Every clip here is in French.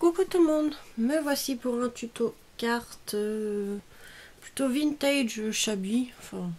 Coucou tout le monde, me voici pour un tuto carte plutôt vintage shabby, enfin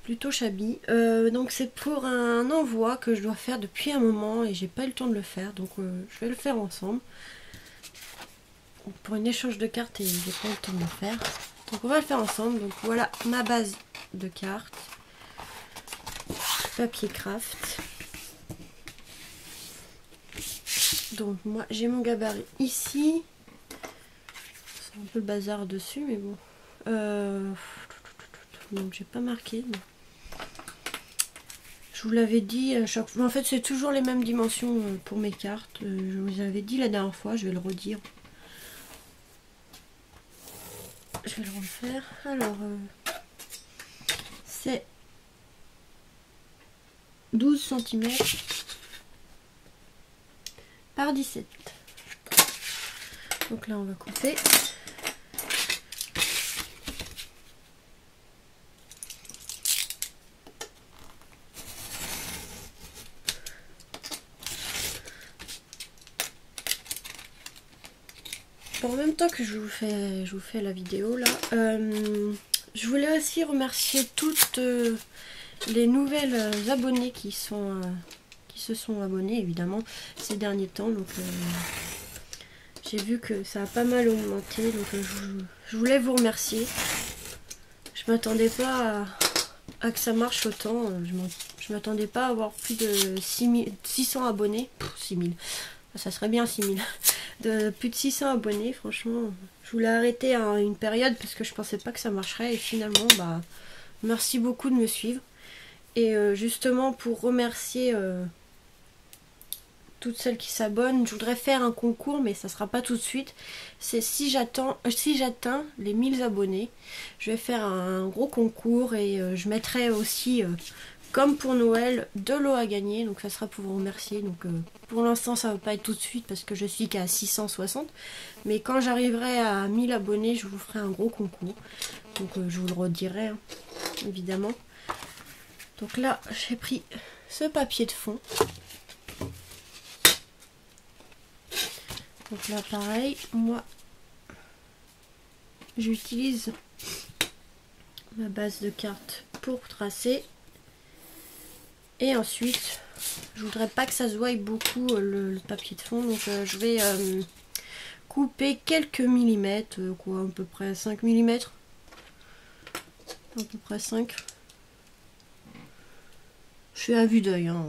plutôt shabby. Donc c'est pour un envoi que je dois faire depuis un moment et j'ai pas eu le temps de le faire, donc je vais le faire ensemble. Pour un échange de cartes et j'ai pas eu le temps de le faire, donc on va le faire ensemble. Donc voilà ma base de cartes, papier craft. Donc moi j'ai mon gabarit ici, c'est un peu le bazar dessus mais bon, donc j'ai pas marqué mais... je vous l'avais dit à chaque fois, en fait c'est toujours les mêmes dimensions pour mes cartes, je vous avais dit la dernière fois, je vais le redire, je vais le refaire. Alors c'est 12 cm par 17. Donc là on va couper. Bon, en même temps que je vous fais la vidéo là, je voulais aussi remercier toutes les nouvelles abonnées qui se sont abonnées évidemment ces derniers temps. Donc j'ai vu que ça a pas mal augmenté, donc je voulais vous remercier. Je m'attendais pas à que ça marche autant, je m'attendais pas à avoir plus de 600 abonnés. 6000, ça serait bien 6000. De plus de 600 abonnés, franchement je voulais arrêter à une période parce que je pensais pas que ça marcherait et finalement bah merci beaucoup de me suivre. Et justement pour remercier toutes celles qui s'abonnent, je voudrais faire un concours mais ça sera pas tout de suite. C'est si j'atteins les 1000 abonnés, je vais faire un gros concours et je mettrai aussi comme pour Noël de l'eau à gagner, donc ça sera pour vous remercier. Donc pour l'instant ça va pas être tout de suite parce que je suis qu'à 660, mais quand j'arriverai à 1000 abonnés je vous ferai un gros concours, donc je vous le redirai hein, évidemment. Donc là j'ai pris ce papier de fond, donc là pareil, moi j'utilise ma base de cartes pour tracer. Et ensuite, je voudrais pas que ça se voie beaucoup le papier de fond, donc je vais couper quelques millimètres, quoi, à peu près 5 mm. À peu près 5. Je suis à vue d'œil. Hein.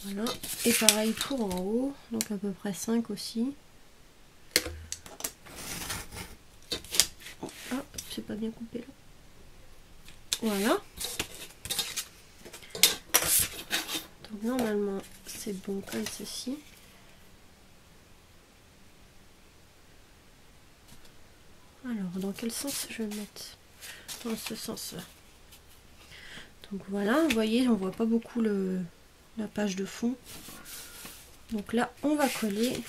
Voilà. Et pareil pour en haut, donc à peu près 5 aussi. Ah, c'est pas bien coupé là. Voilà. Donc normalement c'est bon comme ceci. Alors dans quel sens je vais le mettre? Dans ce sens là. Donc voilà, vous voyez, on voit pas beaucoup la page de fond. Donc là on va coller.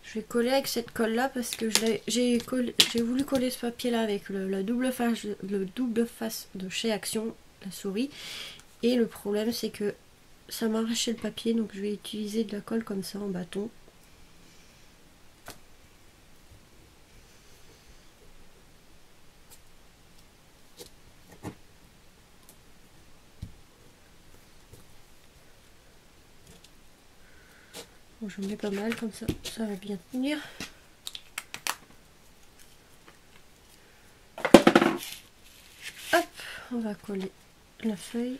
Je vais coller avec cette colle là parce que j'ai voulu coller ce papier là avec le double face de chez Action, la souris, et le problème c'est que ça m'a arraché le papier, donc je vais utiliser de la colle comme ça en bâton. Bon, je mets pas mal comme ça, ça va bien tenir. Hop, on va coller la feuille.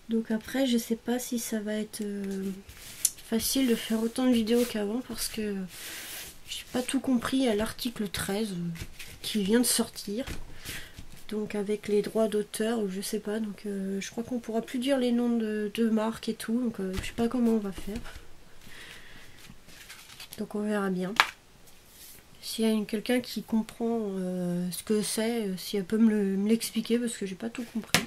Donc après, je sais pas si ça va être facile de faire autant de vidéos qu'avant parce que j'ai pas tout compris à l'article 13 qui vient de sortir. Donc avec les droits d'auteur, je sais pas, donc je crois qu'on pourra plus dire les noms de marques et tout, donc je sais pas comment on va faire. Donc on verra bien. S'il y a quelqu'un qui comprend ce que c'est, si elle peut me l'expliquer parce que j'ai pas tout compris.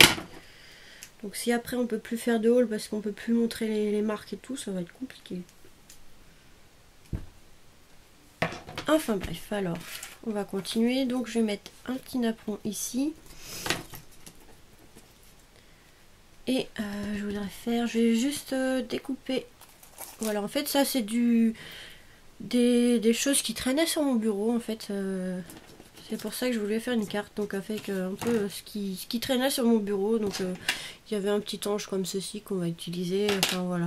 Donc si après on peut plus faire de haul parce qu'on peut plus montrer les marques et tout, ça va être compliqué. Enfin bref, alors on va continuer. Donc je vais mettre un petit napperon ici. Et je vais juste découper. Voilà, en fait ça c'est des choses qui traînaient sur mon bureau en fait. C'est pour ça que je voulais faire une carte, donc avec un peu ce qui traînait sur mon bureau. Donc il y avait un petit ange comme ceci qu'on va utiliser, enfin voilà.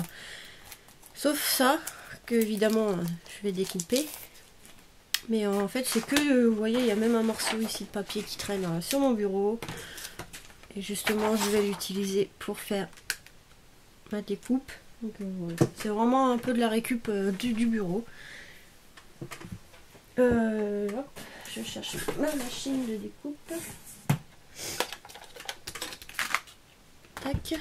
Sauf ça, que évidemment je vais découper. Mais en fait c'est que, vous voyez, il y a même un morceau ici de papier qui traîne sur mon bureau. Et justement je vais l'utiliser pour faire ma découpe. Donc voilà. C'est vraiment un peu de la récup du bureau. Hop, je cherche ma machine de découpe. Tac.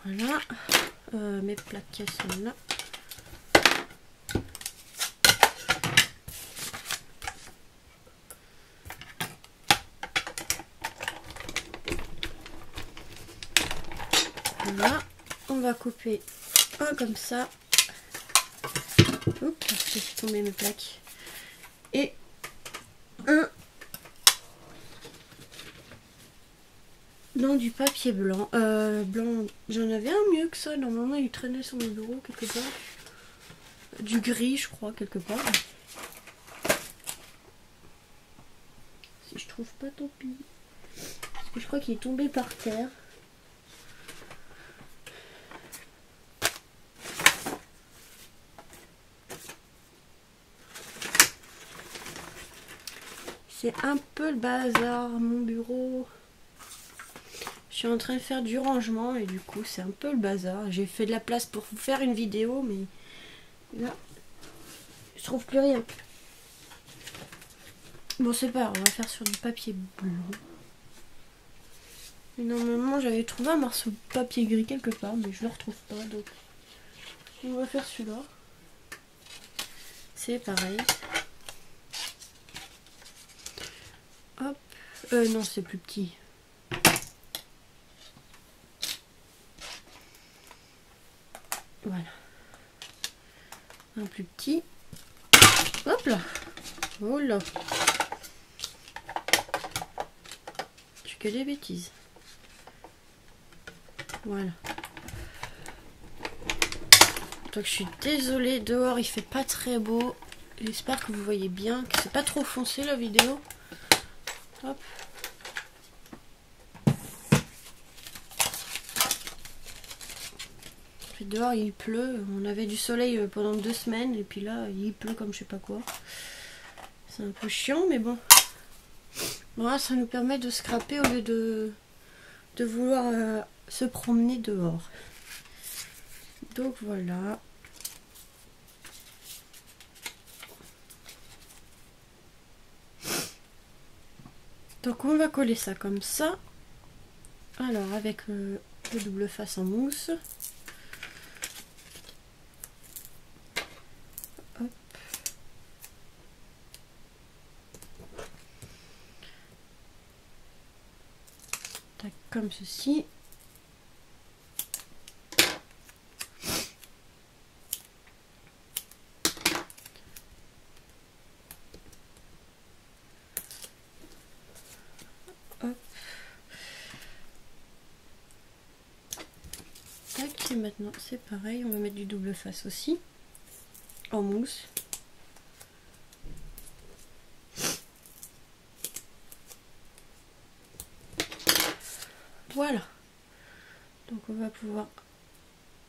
Voilà. Mes plaquettes sont là. Voilà, on va couper un comme ça. Oups, j'ai fait tomber mes plaques. Et un dans du papier blanc. Blanc, j'en avais un mieux que ça. Normalement, il traînait sur mon bureau quelque part. Du gris, je crois, quelque part. Si je trouve pas, tant pis. Parce que je crois qu'il est tombé par terre. C'est un peu le bazar, mon bureau. Je suis en train de faire du rangement et du coup c'est un peu le bazar. J'ai fait de la place pour vous faire une vidéo, mais là je trouve plus rien. Bon, c'est pas grave, on va faire sur du papier blanc. Et normalement j'avais trouvé un morceau de papier gris quelque part, mais je le retrouve pas, donc on va faire celui-là. C'est pareil. Hop. Non, c'est plus petit. Voilà. Un plus petit. Hop là. Oh là. Je fais que des bêtises. Voilà. Donc je suis désolée, dehors il fait pas très beau. J'espère que vous voyez bien, que c'est pas trop foncé la vidéo. Hop. Puis dehors il pleut. On avait du soleil pendant 2 semaines et puis là il pleut comme je sais pas quoi. C'est un peu chiant, mais bon. Voilà, ça nous permet de scraper au lieu de vouloir se promener dehors. Donc voilà. Donc on va coller ça comme ça. Alors avec le double face en mousse. Hop. Tac, comme ceci. Hop. Tac, et maintenant c'est pareil, on va mettre du double face aussi en mousse. Voilà, donc on va pouvoir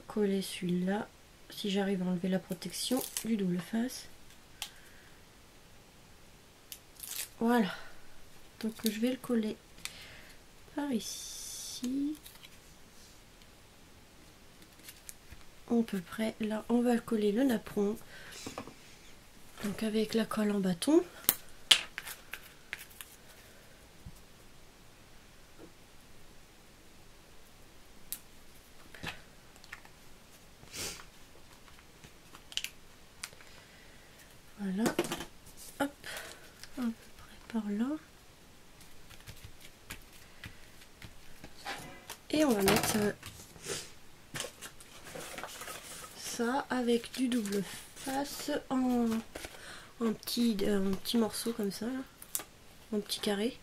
coller celui-là si j'arrive à enlever la protection du double face. Voilà, donc je vais le coller par ici à peu près. Là on va coller le napperon, donc avec la colle en bâton. Voilà, hop, à peu près par là. Et on va mettre ça avec du double face en petit morceau comme ça, là, en petit carré.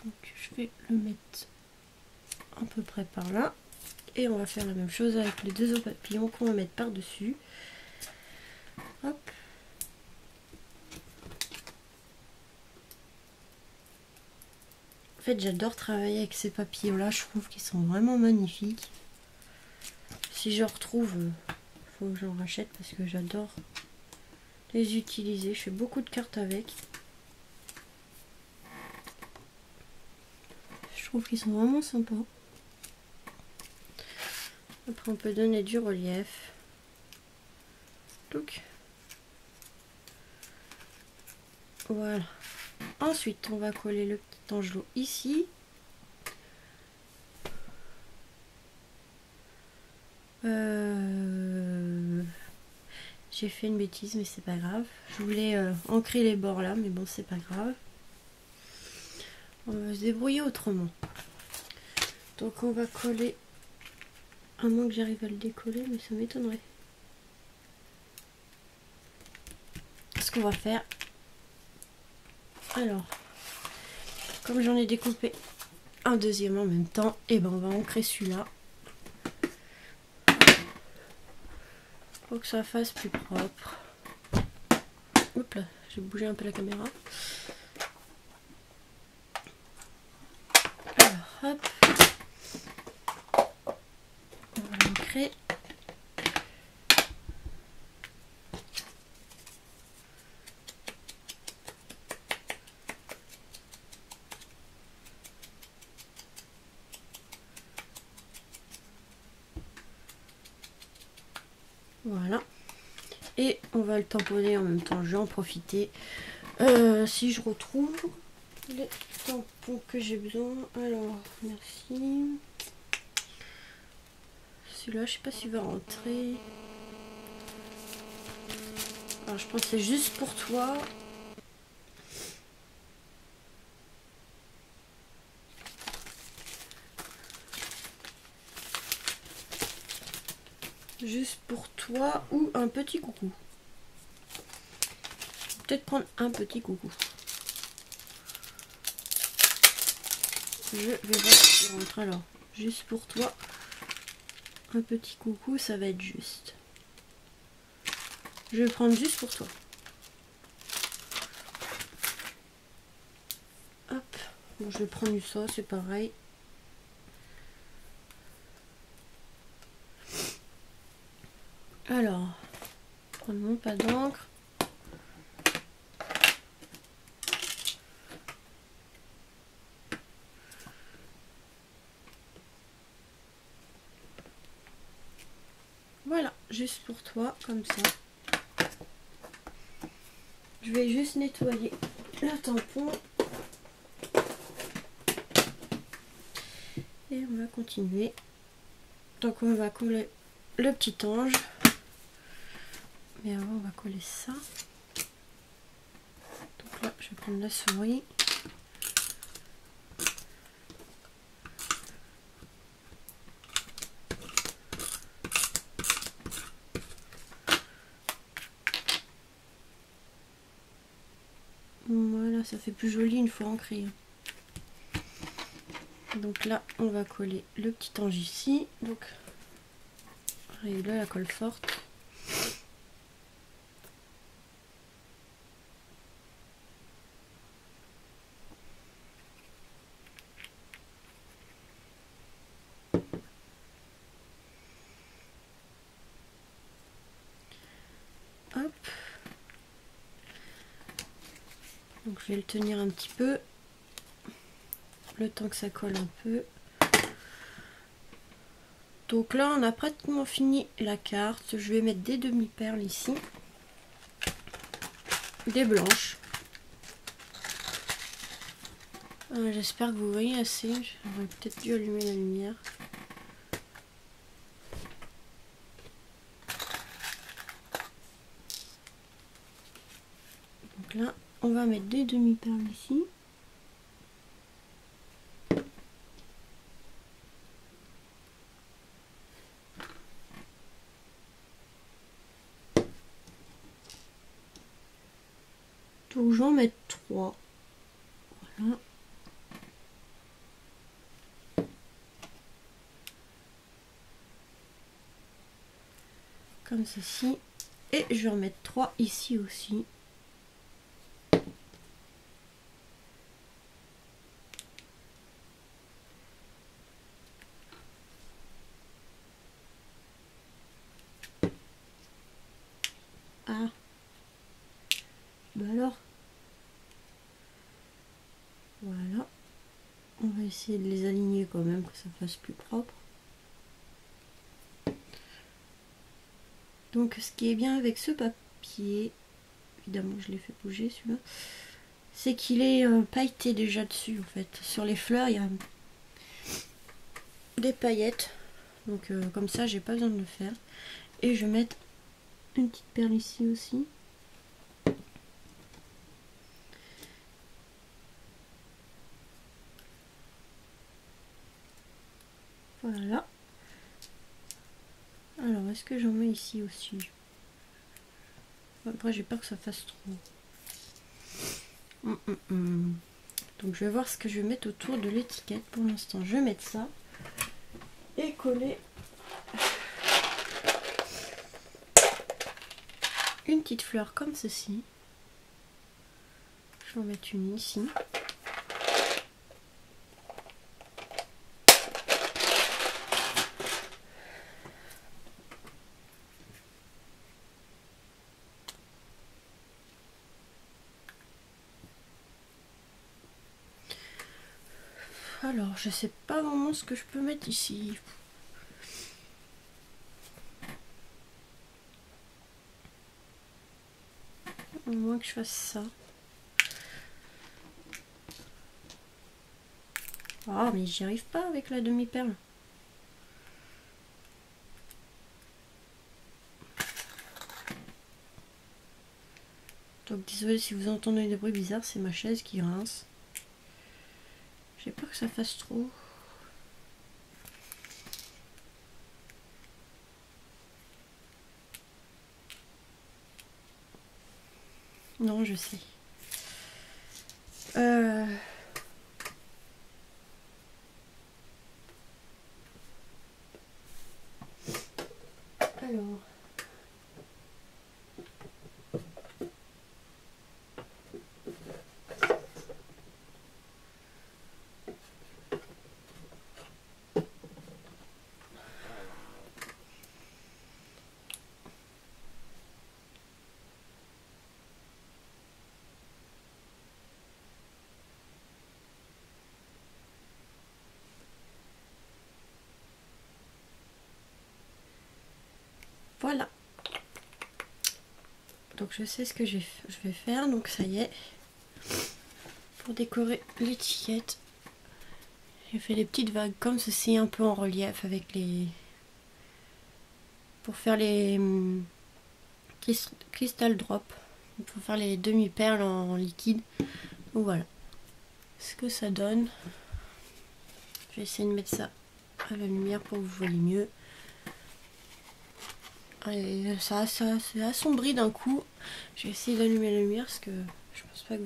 Donc je vais le mettre à peu près par là. Et on va faire la même chose avec les deux autres papillons qu'on va mettre par dessus. Hop. En fait, j'adore travailler avec ces papillons là, je trouve qu'ils sont vraiment magnifiques. Si je retrouve, faut que j'en rachète parce que j'adore les utiliser. Je fais beaucoup de cartes avec. Je trouve qu'ils sont vraiment sympas. Après on peut donner du relief. Donc voilà. Ensuite on va coller le petit angelot ici. J'ai fait une bêtise mais c'est pas grave. Je voulais ancrer les bords là mais bon c'est pas grave. On va se débrouiller autrement. Donc on va coller, à moins que j'arrive à le décoller mais ça m'étonnerait. Ce qu'on va faire, alors comme j'en ai découpé un deuxième en même temps, et ben on va ancrer celui-là pour que ça fasse plus propre. Hop là, j'ai bougé un peu la caméra. Alors hop, on va ancrer. Voilà. Et on va le tamponner en même temps. Je vais en profiter. Si je retrouve les tampons que j'ai besoin. Alors, merci. Celui-là, je sais pas s'il va rentrer. Alors, je pense que c'est juste pour toi. Juste pour toi ou un petit coucou. Peut-être prendre un petit coucou. Je vais voir s'il rentre. Alors, juste pour toi, un petit coucou, ça va être juste. Je vais prendre juste pour toi. Hop. Bon, je vais prendre ça, c'est pareil. Alors, prendre mon pas d'encre. Voilà, juste pour toi, comme ça. Je vais juste nettoyer le tampon. Et on va continuer. Donc on va coller le petit ange. Mais avant on va coller ça. Donc là je vais prendre la souris. Voilà, ça fait plus joli une fois ancré. Donc là on va coller le petit ange ici. Donc et là la colle forte. Hop. Donc je vais le tenir un petit peu. Le temps que ça colle un peu. Donc là on a pratiquement fini la carte. Je vais mettre des demi-perles ici. Des blanches. J'espère que vous voyez assez. J'aurais peut-être dû allumer la lumière. Donc là, on va mettre des demi-perles ici. Donc je vais en mettre 3. Voilà. Comme ceci. Et je vais en mettre 3 ici aussi. Ah. Bah alors. Voilà. On va essayer de les aligner quand même, que ça fasse plus propre. Donc ce qui est bien avec ce papier, évidemment je l'ai fait bouger celui-là, c'est qu'il est pailleté déjà dessus en fait. Sur les fleurs il y a des paillettes, donc comme ça j'ai pas besoin de le faire. Et je vais mettre une petite perle ici aussi. Voilà. Alors est-ce que j'en mets ici aussi? Après j'ai peur que ça fasse trop. Donc je vais voir ce que je vais mettre autour de l'étiquette. Pour l'instant je vais mettre ça et coller une petite fleur comme ceci. Je vais en mettre une ici. Alors, je sais pas vraiment ce que je peux mettre ici. Au moins que je fasse ça. Ah, mais j'y arrive pas avec la demi-perle. Donc, désolé si vous entendez des bruits bizarres, c'est ma chaise qui grince. J'ai peur que ça fasse trop. Non, je sais. Alors. Voilà. Donc je sais ce que je vais faire. Donc ça y est. Pour décorer l'étiquette, j'ai fait des petites vagues comme ceci, un peu en relief avec les... Pour faire les crystal drop. Pour faire les demi-perles en liquide. Donc voilà ce que ça donne. Je vais essayer de mettre ça à la lumière pour que vous voyez mieux. Et ça c'est assombri d'un coup. Je vais essayer d'allumer la lumière parce que je pense pas que...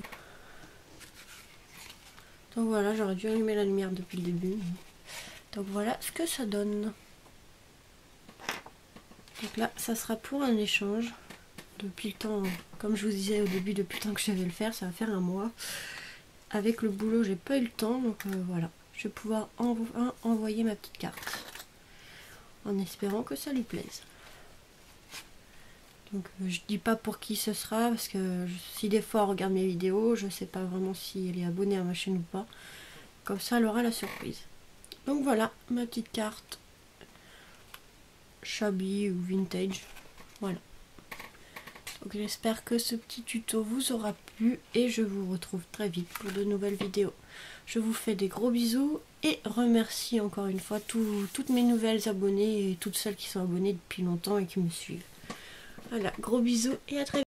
Donc voilà, j'aurais dû allumer la lumière depuis le début. Donc voilà ce que ça donne. Donc là, ça sera pour un échange. Depuis le temps, comme je vous disais au début, depuis le temps que je devais le faire, ça va faire un mois. Avec le boulot, j'ai pas eu le temps, donc voilà. Je vais pouvoir envoyer ma petite carte. En espérant que ça lui plaise. Donc je dis pas pour qui ce sera, parce que si des fois elle regarde mes vidéos, je sais pas vraiment si elle est abonnée à ma chaîne ou pas. Comme ça, elle aura la surprise. Donc voilà, ma petite carte. Shabby ou vintage. Voilà. Donc j'espère que ce petit tuto vous aura plu et je vous retrouve très vite pour de nouvelles vidéos. Je vous fais des gros bisous et remercie encore une fois toutes mes nouvelles abonnées et toutes celles qui sont abonnées depuis longtemps et qui me suivent. Voilà, gros bisous et à très vite.